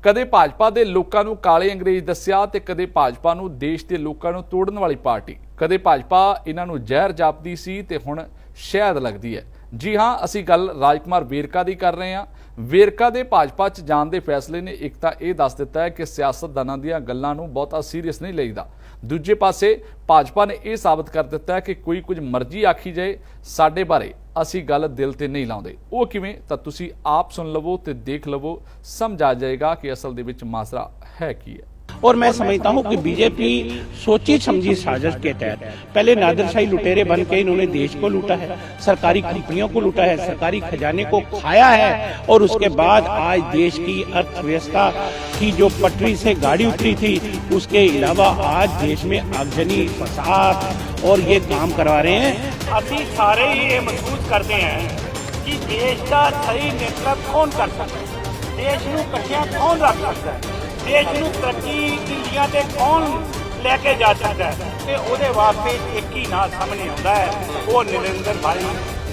ਕਦੇ ਭਾਜਪਾ ਦੇ ਲੋਕਾਂ ਨੂੰ ਕਾਲੇ ਅੰਗਰੇਜ਼ ਦੱਸਿਆ ਤੇ ਕਦੇ ਭਾਜਪਾ ਨੂੰ ਦੇਸ਼ ਦੇ ਲੋਕਾਂ ਨੂੰ ਤੋੜਨ ਵਾਲੀ ਪਾਰਟੀ। ਕਦੇ ਭਾਜਪਾ ਇਹਨਾਂ ਨੂੰ ਜ਼ਹਿਰ ਜਾਪਦੀ ਸੀ ਤੇ ਹੁਣ ਸ਼ਹਿਦ ਲੱਗਦੀ ਹੈ। ਜੀ ਹਾਂ, ਅਸੀਂ ਗੱਲ ਰਾਜਕੁਮਾਰ ਵੇਰਕਾ ਦੀ ਕਰ ਰਹੇ ਹਾਂ। ਵੇਰਕਾ ਦੇ ਭਾਜਪਾ 'ਚ ਜਾਣ ਦੇ ਫੈਸਲੇ ਨੇ ਇੱਕ ਤਾਂ ਇਹ ਦੱਸ ਦਿੱਤਾ ਹੈ ਕਿ ਸਿਆਸਤਦਾਨਾਂ ਦੀਆਂ ਗੱਲਾਂ ਨੂੰ ਬਹੁਤਾ ਸੀਰੀਅਸ ਨਹੀਂ ਲਈਦਾ। ਦੂਜੇ ਪਾਸੇ ਭਾਜਪਾ ਨੇ ਇਹ ਸਾਬਤ ਕਰ ਦਿੱਤਾ ਹੈ ਕਿ ਕੋਈ ਕੁਝ ਮਰਜ਼ੀ ਆਖੀ ਜਾਏ, ਸਾਡੇ ਬਾਰੇ ਅਸੀਂ ਗੱਲ ਦਿਲ ਤੇ नहीं ਲਾਉਂਦੇ। ਉਹ ਕਿਵੇਂ, ਤਾਂ ਤੁਸੀਂ ਆਪ ਸੁਣ ਲਵੋ ਤੇ ਦੇਖ ਲਵੋ, ਸਮਝ ਆ ਜਾਏਗਾ कि असल ਦੇ ਵਿੱਚ मासरा है की है। और मैं समझता हूं कि बीजेपी सोची समझी साजिश के तहत पहले नादिरशाही लुटेरे बन के इन्होंने देश को लूटा है, सरकारी कंपनियों को लूटा है, सरकारी खजाने को खाया है और उसके बाद आज देश की अर्थव्यवस्था की जो पटरी से गाड़ी उतरी थी उसके अलावा आज देश में आगजनी, फसाद और ये काम करवा रहे हैं। अभी सारे ही ये महसूस करते हैं कि देश का सही नेतृत्व कौन कर सकता है, देश ਨੂੰ ਇਕੱਠਿਆਂ कौन रख सकता है, देश ਨੂੰ तरक्की ਦੀ ਲੀਹਾਂ ਤੇ कौन लेके जा सकता है। ਤੇ ਉਹਦੇ ਵਾਸਤੇ ਇੱਕ ਹੀ ਨਾਂ ਸਾਹਮਣੇ ਆਉਂਦਾ ਹੈ, ਉਹ ਨਰਿੰਦਰ ਭਾਈ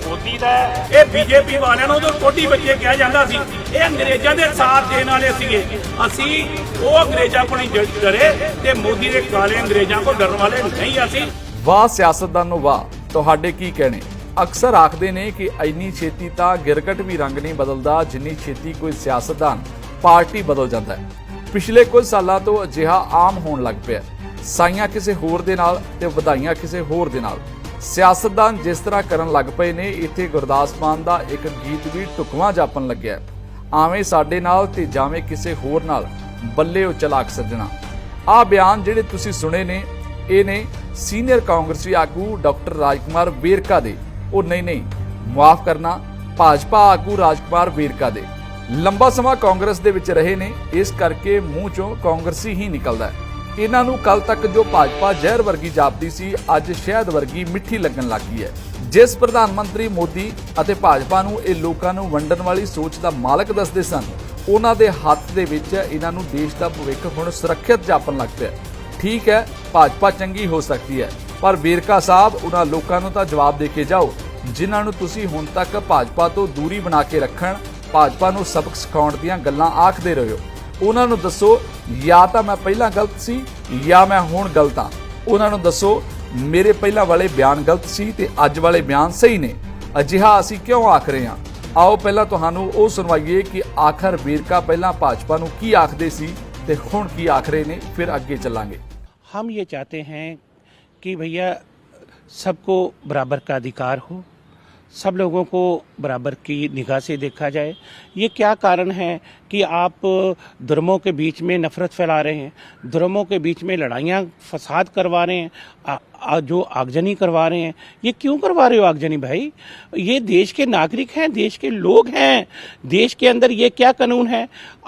ਮੋਦੀ ਦਾ ਹੈ। ਇਹ ਬੀਜੇਪੀ ਵਾਲਿਆਂ ਨੂੰ ਉਦੋਂ ਕੋਟੀ ਬੱਚੇ ਕਿਹਾ ਜਾਂਦਾ ਸੀ, ਇਹ ਅੰਗਰੇਜ਼ਾਂ ਦੇ ਸਾਥ ਦੇਣ ਵਾਲੇ ਸੀਗੇ। ਅਸੀਂ ਉਹ ਅੰਗਰੇਜ਼ਾਂ ਕੋਲ ਨਹੀਂ ਡਰੇ ਤੇ ਮੋਦੀ ਦੇ ਕਾਲੇ ਅੰਗਰੇਜ਼ਾਂ ਕੋਲ ਡਰਨ ਵਾਲੇ ਨਹੀਂ ਅਸੀਂ। ਵਾਹ ਸਿਆਸਤਦਾਨੋ ਵਾਹ, ਤੁਹਾਡੇ ਕੀ ਕਹਿਣੇ। ਅਕਸਰ ਆਖਦੇ ਨੇ ਕਿ ਇੰਨੀ ਛੇਤੀ ਤਾਂ ਗਿਰਗਟ ਵੀ ਰੰਗ ਨਹੀਂ ਬਦਲਦਾ ਜਿੰਨੀ ਛੇਤੀ ਕੋਈ ਸਿਆਸਤਦਾਨ ਪਾਰਟੀ ਬਦਲ ਜਾਂਦਾ ਹੈ। ਪਿਛਲੇ ਕੁਝ ਸਾਲਾਂ ਤੋਂ ਅਜਿਹਾ ਆਮ ਹੋਣ ਲੱਗ ਪਿਆ। ਸਾਈਆਂ ਕਿਸੇ ਹੋਰ ਦੇ ਨਾਲ ਤੇ ਵਧਾਈਆਂ ਕਿਸੇ ਹੋਰ ਦੇ ਨਾਲ। ਸਿਆਸਤਦਾਨ ਜਿਸ ਤਰ੍ਹਾਂ ਕਰਨ ਲੱਗ ਪਏ ਨੇ, ਇੱਥੇ ਗੁਰਦਾਸ ਮਾਨ ਦਾ ਇੱਕ ਗੀਤ ਵੀ ਢੁਕਵਾਂ ਜਾਪਣ ਲੱਗਿਆ, ਆਵੇਂ ਸਾਡੇ ਨਾਲ ਤੇ ਜਾਵੇਂ ਕਿਸੇ ਹੋਰ ਨਾਲ, ਬੱਲੇ ਉਹ ਚਲਾਕ ਸੱਜਣਾ। ਆਹ ਬਿਆਨ ਜਿਹੜੇ ਤੁਸੀਂ ਸੁਣੇ ਨੇ, ਇਹ ਨੇ ਸੀਨੀਅਰ ਕਾਂਗਰਸੀ ਆਗੂ ਡਾਕਟਰ ਰਾਜਕੁਮਾਰ ਵੇਰਕਾ ਦੇ। ਉਹ ਨਹੀਂ ਮੁਆਫ ਕਰਨਾ, ਭਾਜਪਾ ਆਗੂ ਰਾਜਕੁਮਾਰ ਵੇਰਕਾ ਦੇ। ਲੰਬਾ ਸਮਾਂ ਕਾਂਗਰਸ ਦੇ ਵਿੱਚ ਰਹੇ ਨੇ, ਇਸ ਕਰਕੇ ਮੂੰਹ ਚੋਂ ਕਾਂਗਰਸੀ ਹੀ ਨਿਕਲਦਾ ਹੈ। ਇਹਨਾਂ ਨੂੰ ਕੱਲ ਤੱਕ ਜੋ ਭਾਜਪਾ ਜ਼ਹਿਰ ਵਰਗੀ ਜਾਪਦੀ ਸੀ, ਅੱਜ ਸ਼ਹਿਦ ਵਰਗੀ ਮਿੱਠੀ ਲੱਗਣ ਲੱਗ ਗਈ ਹੈ। ਜਿਸ ਪ੍ਰਧਾਨ ਮੰਤਰੀ ਮੋਦੀ ਅਤੇ ਭਾਜਪਾ ਨੂੰ ਇਹ ਲੋਕਾਂ ਨੂੰ ਵੰਡਣ ਵਾਲੀ ਸੋਚ ਦਾ ਮਾਲਕ ਦੱਸਦੇ ਸਨ, ਉਹਨਾਂ ਦੇ ਹੱਥ ਦੇ ਵਿੱਚ ਇਹਨਾਂ ਨੂੰ ਦੇਸ਼ ਦਾ ਭਵਿੱਖ ਹੁਣ ਸੁਰੱਖਿਅਤ ਜਾਪਣ ਲੱਗ ਪਿਆ। ਠੀਕ ਹੈ, ਭਾਜਪਾ ਚੰਗੀ ਹੋ ਸਕਦੀ ਹੈ, ਪਰ ਵੇਰਕਾ ਸਾਹਿਬ ਉਹਨਾਂ ਲੋਕਾਂ ਨੂੰ ਤਾਂ ਜਵਾਬ ਦੇ ਕੇ ਜਾਓ ਜਿਨ੍ਹਾਂ ਨੂੰ ਤੁਸੀਂ ਹੁਣ ਤੱਕ ਭਾਜਪਾ ਤੋਂ ਦੂਰੀ ਬਣਾ ਕੇ ਰੱਖਣ, ਭਾਜਪਾ ਨੂੰ ਸਬਕ ਸਿਖਾਉਣ ਦੀਆਂ ਗੱਲਾਂ ਆਖਦੇ ਰਹੇ ਹੋ। ਉਹਨਾਂ ਨੂੰ ਦੱਸੋ, ਜਾਂ ਤਾਂ ਮੈਂ ਪਹਿਲਾਂ ਗਲਤ ਸੀ ਜਾਂ ਮੈਂ ਹੁਣ ਗਲਤ ਹਾਂ। ਉਹਨਾਂ ਨੂੰ ਦੱਸੋ, ਮੇਰੇ ਪਹਿਲਾਂ ਵਾਲੇ ਬਿਆਨ ਗਲਤ ਸੀ ਤੇ ਅੱਜ ਵਾਲੇ ਬਿਆਨ ਸਹੀ ਨੇ। ਅਜਿਹਾ ਅਸੀਂ ਕਿਉਂ ਆਖ ਰਹੇ ਹਾਂ? ਆਓ ਪਹਿਲਾਂ ਤੁਹਾਨੂੰ ਉਹ ਸੁਣਵਾਈਏ ਕਿ ਆਖਰ ਵੇਰਕਾ ਪਹਿਲਾਂ ਭਾਜਪਾ ਨੂੰ ਕੀ ਆਖਦੇ ਸੀ ਤੇ ਹੁਣ ਕੀ ਆਖ ਰਹੇ ਨੇ, ਫਿਰ ਅੱਗੇ ਚੱਲਾਂਗੇ। हम ये चाहते हैं कि भैया सबको बराबर का अधिकार हो, सब लोगों को बराबर की निगाह से देखा जाए। ये क्या कारण है कि आप धर्मों के बीच में नफरत फैला रहे हैं, धर्मों के बीच में लड़ाइयाँ फसाद करवा रहे हैं, जो आगजनी करवा रहे हैं। ये क्यों करवा रहे हो आगजनी भाई? ये देश के नागरिक हैं, देश के लोग हैं। देश के अंदर ये क्या कानून है?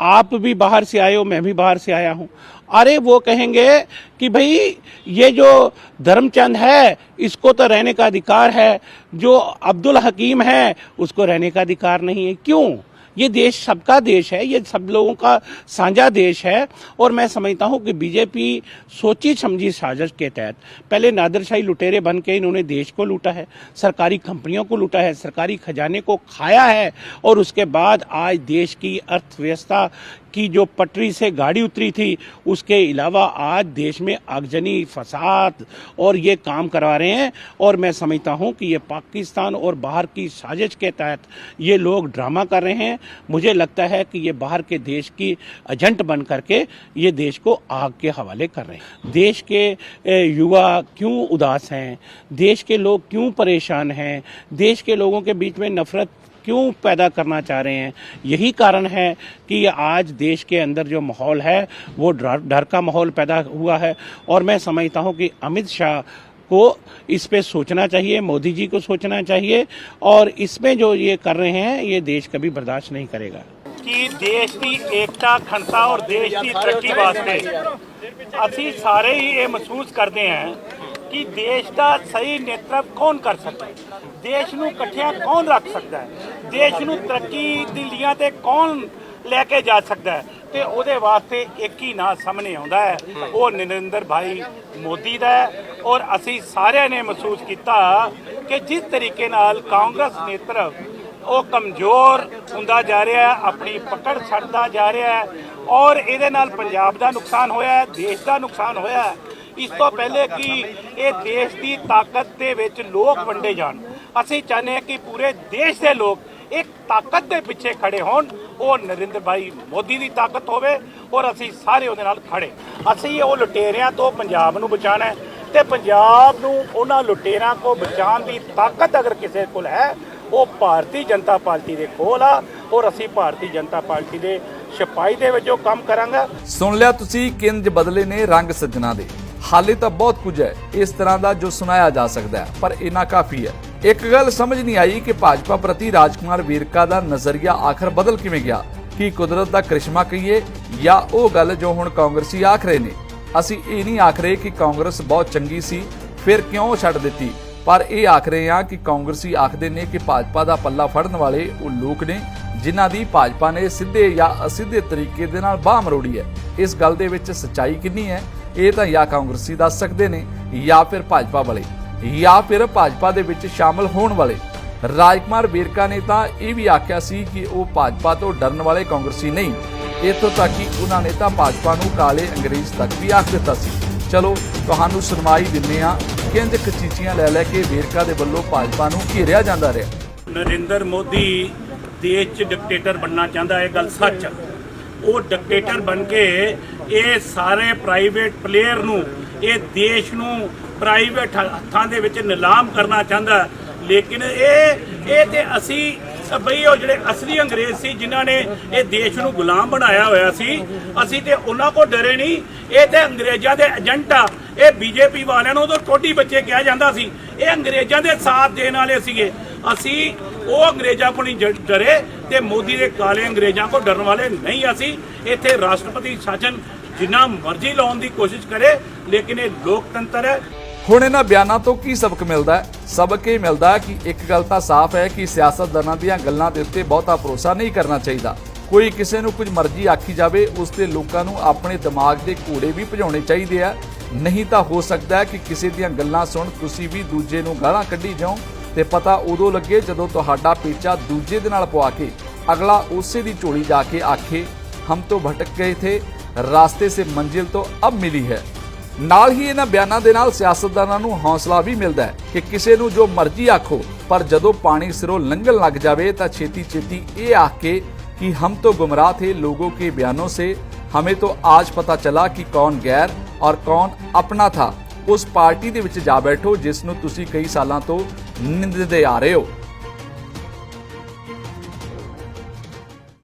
आप भी बाहर से आए हो, मैं भी बाहर से आया हूँ। अरे वो कहेंगे कि भाई ये जो धर्मचंद है इसको तो रहने का अधिकार है, जो अब्दुल हकीम है उसको रहने का अधिकार नहीं है। क्यों? ये देश सबका देश है, ये सब लोगों का साझा देश है। और मैं समझता हूँ कि बीजेपी सोची समझी साजिश के तहत पहले नादिरशाही लुटेरे बन के इन्होंने देश को लूटा है, सरकारी कंपनियों को लूटा है, सरकारी खजाने को खाया है और उसके बाद आज देश की अर्थव्यवस्था की जो पटरी से गाड़ी उतरी थी उसके अलावा आज देश में आगजनी, फसाद और ये काम करवा रहे हैं। और मैं समझता हूँ कि ये पाकिस्तान और बाहर की साजिश के तहत ये लोग ड्रामा कर रहे हैं। मुझे लगता है कि ये बाहर के देश की एजेंट बन करके ये देश को आग के हवाले कर रहे हैं। देश के युवा क्यों उदास हैं, देश के लोग क्यों परेशान हैं, देश के लोगों के बीच में नफरत क्यों पैदा करना चाह रहे हैं? यही कारण है कि आज देश के अंदर जो माहौल है वो डर का माहौल पैदा हुआ है। और मैं समझता हूँ कि अमित शाह को इस पे सोचना चाहिए, मोदी जी को सोचना चाहिए, और इसमें जो ये कर रहे हैं ये देश कभी बर्दाश्त नहीं करेगा। कि देश की एकता, अखंडता और देश की तरक्की वास्ते ਅਸੀਂ ਸਾਰੇ ਹੀ ਇਹ ਮਹਿਸੂਸ ਕਰਦੇ ਹਾਂ कि देश का सही नेतृत्व कौन कर सकता है, देश ਨੂੰ ਇਕੱਠਿਆਂ कौन रख सकता है, देश ਨੂੰ तरक्की ਦੀ ਲੀਹਾਂ ਤੇ कौन लेके जा सकता है। ਤੇ ਉਹਦੇ ਵਾਸਤੇ ਇੱਕ ਹੀ ਨਾਂ ਸਾਹਮਣੇ ਆਉਂਦਾ ਹੈ, ਉਹ ਨਰਿੰਦਰ ਭਾਈ ਮੋਦੀ ਦਾ ਹੈ। ਔਰ ਅਸੀਂ ਸਾਰਿਆਂ ਨੇ ਮਹਿਸੂਸ ਕੀਤਾ ਕਿ ਜਿਸ ਤਰੀਕੇ ਨਾਲ ਕਾਂਗਰਸ ਨੇਤਰਤਵ ਉਹ ਕਮਜ਼ੋਰ ਹੁੰਦਾ ਜਾ ਰਿਹਾ ਹੈ, ਆਪਣੀ ਪਕੜ ਛੱਡਦਾ ਜਾ ਰਿਹਾ ਹੈ, ਔਰ ਇਹਦੇ ਨਾਲ ਪੰਜਾਬ ਦਾ ਨੁਕਸਾਨ ਹੋਇਆ ਹੈ, ਦੇਸ਼ ਦਾ ਨੁਕਸਾਨ ਹੋਇਆ ਹੈ। ਇਸ ਤੋਂ ਪਹਿਲੇ ਕਿ ਇਹ ਦੇਸ਼ ਦੀ ਤਾਕਤ ਦੇ ਵਿੱਚ ਲੋਕ ਵੰਡੇ ਜਾਣ, ਅਸੀਂ ਚਾਹੁੰਦੇ ਹਾਂ ਕਿ ਪੂਰੇ ਦੇਸ਼ ਦੇ ਲੋਕ ਇੱਕ ਤਾਕਤ ਦੇ ਪਿੱਛੇ ਖੜੇ ਹੋਣ। ਉਹ ਨਰਿੰਦਰ ਭਾਈ ਮੋਦੀ ਦੀ ਤਾਕਤ ਹੋਵੇ ਔਰ ਅਸੀਂ ਸਾਰੇ ਉਹਦੇ ਨਾਲ ਖੜੇ। ਅਸੀਂ ਉਹ ਲੁਟੇਰਿਆਂ ਤੋਂ ਪੰਜਾਬ ਨੂੰ ਬਚਾਉਣਾ ਹੈ ਤੇ ਪੰਜਾਬ ਨੂੰ ਉਹਨਾਂ ਲੁਟੇਰਿਆਂ ਕੋ ਬਚਾਉਣ ਦੀ ਤਾਕਤ ਅਗਰ ਕਿਸੇ ਕੋਲ ਹੈ ਉਹ ਭਾਰਤੀ ਜਨਤਾ ਪਾਰਟੀ ਦੇ ਕੋਲ ਆ ਔਰ ਅਸੀਂ ਭਾਰਤੀ ਜਨਤਾ ਪਾਰਟੀ ਦੇ ਸਿਪਾਹੀ ਦੇ ਵਜੋਂ ਕੰਮ ਕਰਾਂਗੇ। ਸੁਣ ਲਿਆ ਤੁਸੀਂ, ਕਿੰਜ ਬਦਲੇ ਨੇ ਰੰਗ ਸੱਜਣਾ ਦੇ। ਹਾਲੇ ਤਾਂ ਬਹੁਤ ਕੁਝ ਹੈ ਇਸ ਤਰ੍ਹਾਂ ਦਾ ਜੋ ਸੁਣਾਇਆ ਜਾ ਸਕਦਾ ਹੈ, ਪਰ ਇੰਨਾ ਕਾਫੀ ਹੈ। ਇੱਕ ਗੱਲ ਸਮਝ ਨਹੀਂ ਆਈ ਕਿ ਭਾਜਪਾ ਪ੍ਰਤੀ ਰਾਜਕੁਮਾਰ ਵੇਰਕਾ ਦਾ ਨਜ਼ਰੀਆ ਆਖਰ ਬਦਲ ਕਿਵੇਂ ਗਿਆ। ਕੀ ਕੁਦਰਤ ਦਾ ਕ੍ਰਿਸ਼ਮਾ ਕਹੀਏ ਜਾਂ ਉਹ ਗੱਲ ਜੋ ਹੁਣ ਕਾਂਗਰਸੀ ਆਖ ਰਹੇ ਨੇ। ਅਸੀਂ ਇਹ ਨਹੀਂ ਆਖ ਰਹੇ ਕਿ ਕਾਂਗਰਸ ਬਹੁਤ ਚੰਗੀ ਸੀ ਫਿਰ ਕਿਉਂ ਛੱਡ ਦਿੱਤੀ, ਪਰ ਇਹ ਆਖ ਰਹੇ ਹਾਂ ਕਿ ਕਾਂਗਰਸੀ ਆਖਦੇ ਨੇ ਕਿ ਭਾਜਪਾ ਦਾ ਪੱਲਾ ਫੜਨ ਵਾਲੇ ਉਹ ਲੋਕ ਨੇ ਜਿਨ੍ਹਾਂ ਦੀ ਭਾਜਪਾ ਨੇ ਸਿੱਧੇ ਜਾਂ ਅਸਿੱਧੇ ਤਰੀਕੇ ਦੇ ਨਾਲ ਬਾਹ ਮਰੋੜੀ ਹੈ। ਇਸ ਗੱਲ ਦੇ ਵਿੱਚ ਸੱਚਾਈ ਕਿੰਨੀ ਹੈ ਇਹ ਤਾਂ ਜਾਂ ਕਾਂਗਰਸੀ ਦੱਸ ਸਕਦੇ ਨੇ ਜਾਂ ਫਿਰ ਭਾਜਪਾ ਵਾਲੇ ਜਾਂ ਫਿਰ ਭਾਜਪਾ ਦੇ ਵਿੱਚ ਸ਼ਾਮਲ ਹੋਣ ਵਾਲੇ। ਰਾਜਕੁਮਾਰ ਵੇਰਕਾ ਨੇ ਤਾਂ ਇਹ ਵੀ ਆਖਿਆ ਸੀ ਕਿ ਉਹ ਭਾਜਪਾ ਤੋਂ ਡਰਨ ਵਾਲੇ ਕਾਂਗਰਸੀ ਨਹੀਂ, ਇੱਥੋਂ ਤੱਕ ਕਿ ਉਹਨਾਂ ਨੇ ਤਾਂ ਭਾਜਪਾ ਨੂੰ ਕਾਲੇ ਅੰਗਰੇਜ਼ ਤੱਕ ਵੀ ਆਖ ਦਿੱਤਾ ਸੀ। ਚਲੋ ਤੁਹਾਨੂੰ ਸੁਣਵਾਈ ਦਿੰਦੇ ਹਾਂ ਕਿੰਜ ਖਚੀਚੀਆਂ ਲੈ ਲੈ ਕੇ ਵੇਰਕਾ ਦੇ ਵੱਲੋਂ ਭਾਜਪਾ ਨੂੰ ਘੇਰਿਆ ਜਾਂਦਾ ਰਿਹਾ। ਨਰਿੰਦਰ ਮੋਦੀ ਦੇਸ਼ 'ਚ ਡਿਕਟੇਟਰ ਬਣਨਾ ਚਾਹੁੰਦਾ ਹੈ, ਗੱਲ ਸੱਚ। ਉਹ ਡਿਕਟੇਟਰ ਬਣ ਕੇ ਇਹ ਸਾਰੇ ਪ੍ਰਾਈਵੇਟ ਪਲੇਅਰ ਨੂੰ, ਇਹ ਦੇਸ਼ ਨੂੰ ਪ੍ਰਾਈਵੇਟ ਹੱਥਾਂ ਦੇ ਵਿੱਚ ਨਿਲਾਮ ਕਰਨਾ ਚਾਹੁੰਦਾ। ਲੇਕਿਨ ਇਹ ਤੇ ਅਸੀਂ ਬਈ ਉਹ ਜਿਹੜੇ ਅਸਲੀ ਅੰਗਰੇਜ਼ ਸੀ ਜਿਨ੍ਹਾਂ ਨੇ ਇਹ ਦੇਸ਼ ਨੂੰ ਗੁਲਾਮ ਬਣਾਇਆ ਹੋਇਆ ਸੀ, ਅਸੀਂ ਤੇ ਉਹਨਾਂ ਕੋਲ ਡਰੇ ਨਹੀਂ। ਇਹ ਤੇ ਅੰਗਰੇਜ਼ਾਂ ਦੇ ਏਜੰਟ ਆ। ਇਹ ਬੀਜੇਪੀ ਵਾਲਿਆਂ ਨੂੰ ਉਦੋਂ ਟੋਡੀ ਬੱਚੇ ਕਿਹਾ ਜਾਂਦਾ ਸੀ, ਇਹ ਅੰਗਰੇਜ਼ਾਂ ਦੇ ਸਾਥ ਦੇਣ ਵਾਲੇ ਸੀਗੇ। ਅਸੀਂ ਉਹ ਅੰਗਰੇਜ਼ਾਂ ਕੋਲ ਨਹੀਂ ਡਰੇ ਤੇ ਮੋਦੀ ਦੇ ਕਾਲੇ ਅੰਗਰੇਜ਼ਾਂ ਕੋਲ ਡਰਨ ਵਾਲੇ ਨਹੀਂ। ਅਸੀਂ ਇੱਥੇ ਰਾਸ਼ਟਰਪਤੀ ਸ਼ਾਸਨ ਜਿੰਨਾ ਮਰਜ਼ੀ ਲਾਉਣ ਦੀ ਕੋਸ਼ਿਸ਼ ਕਰੇ, ਲੇਕਿਨ ਇਹ ਲੋਕਤੰਤਰ ਹੈ। ਹੁਣ ਇਹਨਾਂ ਬਿਆਨਾਂ ਤੋਂ ਕੀ ਸਬਕ ਮਿਲਦਾ ਹੈ? ਸਬਕ ਇਹ ਮਿਲਦਾ ਹੈ ਕਿ ਇੱਕ ਗੱਲ ਤਾਂ ਸਾਫ਼ ਹੈ ਕਿ ਸਿਆਸਤਦਾਨਾਂ ਦੀਆਂ ਗੱਲਾਂ ਦੇ ਉੱਤੇ ਬਹੁਤਾ ਭਰੋਸਾ ਨਹੀਂ ਕਰਨਾ ਚਾਹੀਦਾ। ਕੋਈ ਕਿਸੇ ਨੂੰ ਕੁਝ ਮਰਜ਼ੀ ਆਖੀ ਜਾਵੇ, ਉਸ ਤੇ ਲੋਕਾਂ ਨੂੰ ਆਪਣੇ ਦਿਮਾਗ ਦੇ ਘੋੜੇ ਵੀ ਭਜਾਉਣੇ ਚਾਹੀਦੇ ਆ। ਨਹੀਂ ਤਾਂ ਹੋ ਸਕਦਾ ਹੈ ਕਿ ਕਿਸੇ ਦੀਆਂ ਗੱਲਾਂ ਸੁਣ ਤੁਸੀਂ ਵੀ ਦੂਜੇ ਨੂੰ ਗਾਲਾਂ ਕੱਢੀ ਜਾਓ ਤੇ ਪਤਾ ਉਦੋਂ ਲੱਗੇ ਜਦੋਂ ਤੁਹਾਡਾ ਪੇਚਾ ਦੂਜੇ ਦੇ ਨਾਲ ਪਵਾ ਕੇ ਅਗਲਾ ਉਸੇ ਦੀ ਝੋਲੀ ਜਾ ਕੇ ਆਖੇ ਹਮ ਤੋਂ ਭਟਕ ਗਏ ਥੇ, ਰਾਸਤੇ ਸੇ ਮੰਜ਼ਿਲ ਤੋਂ ਅਬ ਮਿਲੀ ਹੈ। ਨਾਲ ਹੀ ਇਹਨਾਂ ਬਿਆਨਾਂ ਦੇ ਨਾਲ ਸਿਆਸਤਦਾਨਾਂ ਨੂੰ ਹੌਸਲਾ ਵੀ ਮਿਲਦਾ ਹੈ ਕਿ ਕਿਸੇ ਨੂੰ ਜੋ ਮਰਜ਼ੀ ਆਖੋ, ਪਰ ਜਦੋਂ ਪਾਣੀ ਸਿਰੋਂ ਲੰਘਣ ਲੱਗ ਜਾਵੇ ਤਾਂ ਛੇਤੀ ਛੇਤੀ ਇਹ ਆਖ ਕੇ कि हम तो गुमराह थे लोगों के बयानों से, हमें तो आज पता चला कि कौन गैर और कौन अपना था। उस पार्टी ਦੇ ਵਿੱਚ ਜਾ ਬੈਠੋ ਜਿਸ ਨੂੰ ਤੁਸੀਂ ਕਈ ਸਾਲਾਂ ਤੋਂ ਨਿੰਦਦੇ ਆ ਰਹੇ ਹੋ।